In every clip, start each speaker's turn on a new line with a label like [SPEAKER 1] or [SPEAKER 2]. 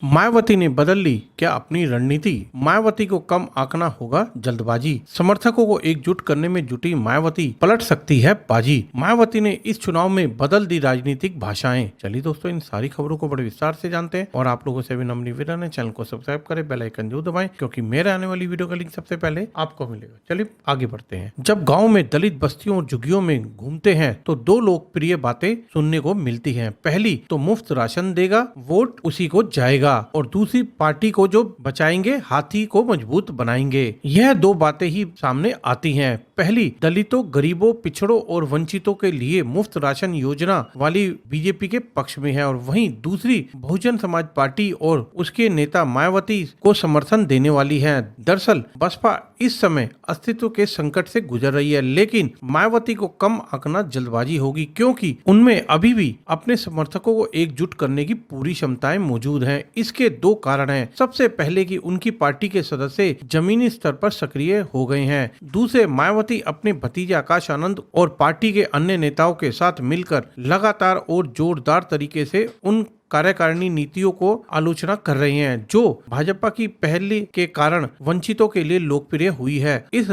[SPEAKER 1] मायावती ने बदल ली क्या अपनी रणनीति? मायावती को कम आंकना होगा जल्दबाजी। समर्थकों को एकजुट करने में जुटी मायावती पलट सकती है बाजी। मायावती ने इस चुनाव में बदल दी राजनीतिक भाषाएं। चलिए दोस्तों, इन सारी खबरों को बड़े विस्तार से जानते हैं और आप लोगों से अभी निवेदन है, चैनल को सब्सक्राइब करें, बेल आइकन जरूर दबाएं क्योंकि मेरे आने वाली वीडियो का लिंक सबसे पहले आपको मिलेगा। चलिए आगे बढ़ते हैं। जब गाँव में दलित बस्तियों और झुग्गियों में घूमते हैं तो दो लोकप्रिय बातें सुनने को मिलती है। पहली तो मुफ्त राशन देगा, वोट उसी को जाएगा, और दूसरी पार्टी को जो बचाएंगे हाथी को मजबूत बनाएंगे। यह दो बातें ही सामने आती हैं। पहली, दलितों, गरीबों, पिछड़ों और वंचितों के लिए मुफ्त राशन योजना वाली बीजेपी के पक्ष में है, और वहीं दूसरी बहुजन समाज पार्टी और उसके नेता मायावती को समर्थन देने वाली है। दरअसल बसपा इस समय अस्तित्व के संकट से गुजर रही है, लेकिन मायावती को कम आंकना जल्दबाजी होगी क्योंकि उनमें अभी भी अपने समर्थकों को एकजुट करने की पूरी क्षमताएं मौजूद हैं। इसके दो कारण हैं। सबसे पहले कि उनकी पार्टी के सदस्य जमीनी स्तर पर सक्रिय हो गए हैं। दूसरे, मायावती अपने भतीजे आकाश आनंद और पार्टी के अन्य नेताओं के साथ मिलकर लगातार और जोरदार तरीके से उन कार्यकारिणी नीतियों को आलोचना कर रहे हैं जो भाजपा की पहल के कारण वंचितों के लिए लोकप्रिय हुई है। इस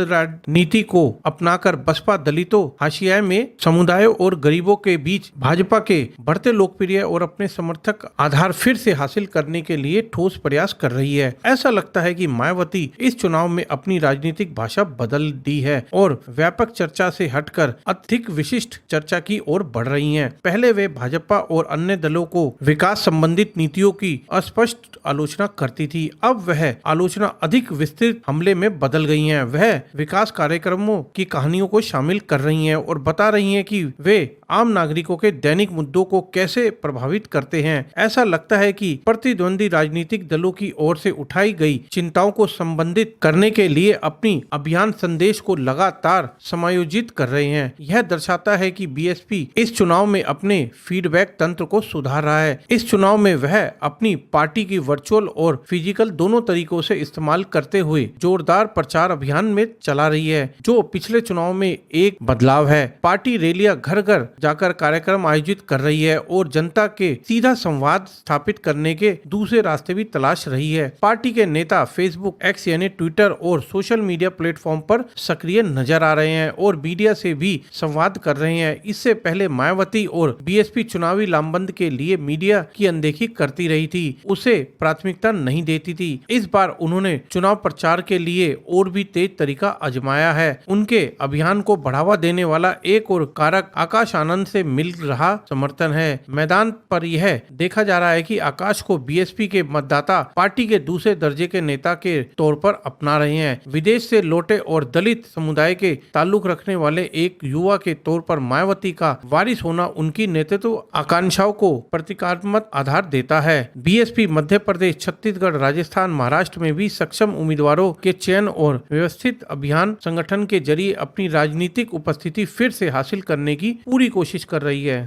[SPEAKER 1] नीति को अपनाकर बसपा दलितों, हाशिया में समुदायों और गरीबों के बीच भाजपा के बढ़ते लोकप्रिय और अपने समर्थक आधार फिर से हासिल करने के लिए ठोस प्रयास कर रही है। ऐसा लगता है कि मायावती इस चुनाव में अपनी राजनीतिक भाषा बदल दी है और व्यापक चर्चा से हटकर अधिक विशिष्ट चर्चा की ओर बढ़ रही है। पहले वे भाजपा और अन्य दलों को विकास संबंधित नीतियों की अस्पष्ट आलोचना करती थी। अब वह आलोचना अधिक विस्तृत हमले में बदल गई है। वह विकास कार्यक्रमों की कहानियों को शामिल कर रही हैं और बता रही हैं कि वे आम नागरिकों के दैनिक मुद्दों को कैसे प्रभावित करते हैं। ऐसा लगता है कि प्रतिद्वंदी राजनीतिक दलों की ओर से उठाई गई चिंताओं को संबंधित करने के लिए अपनी अभियान संदेश को लगातार समायोजित कर रहे हैं। यह दर्शाता है कि बीएसपी इस चुनाव में अपने फीडबैक तंत्र को सुधार रहा है। इस चुनाव में वह अपनी पार्टी की वर्चुअल और फिजिकल दोनों तरीकों से इस्तेमाल करते हुए जोरदार प्रचार अभियान में चला रही है, जो पिछले चुनाव में एक बदलाव है। पार्टी रैलियां घर घर जाकर कार्यक्रम आयोजित कर रही है और जनता के सीधा संवाद स्थापित करने के दूसरे रास्ते भी तलाश रही है। पार्टी के नेता फेसबुक, एक्स यानी ट्विटर और सोशल मीडिया प्लेटफॉर्म पर सक्रिय नजर आ रहे हैं और मीडिया से भी संवाद कर रहे हैं। इससे पहले मायावती और बीएसपी चुनावी लामबंद के लिए मीडिया की अनदेखी करती रही थी, उसे प्राथमिकता नहीं देती थी। इस बार उन्होंने चुनाव प्रचार के लिए और भी तेज तरीका आजमाया है। उनके अभियान को बढ़ावा देने वाला एक और कारक आकाश आनंद से मिल रहा समर्थन है। मैदान पर यह देखा जा रहा है कि आकाश को बीएसपी के मतदाता पार्टी के दूसरे दर्जे के नेता के तौर पर अपना रहे हैं। विदेश से लौटे और दलित समुदाय के ताल्लुक रखने वाले एक युवा के तौर पर मायावती का वारिस होना उनकी नेतृत्व आकांक्षाओं को प्रतिकात्मक आधार देता है। बीएसपी मध्य प्रदेश, छत्तीसगढ़, राजस्थान, महाराष्ट्र में भी सक्षम उम्मीदवारों के चयन और व्यवस्थित अभियान संगठन के जरिए अपनी राजनीतिक उपस्थिति फिर से हासिल करने की पूरी कोशिश कर रही है।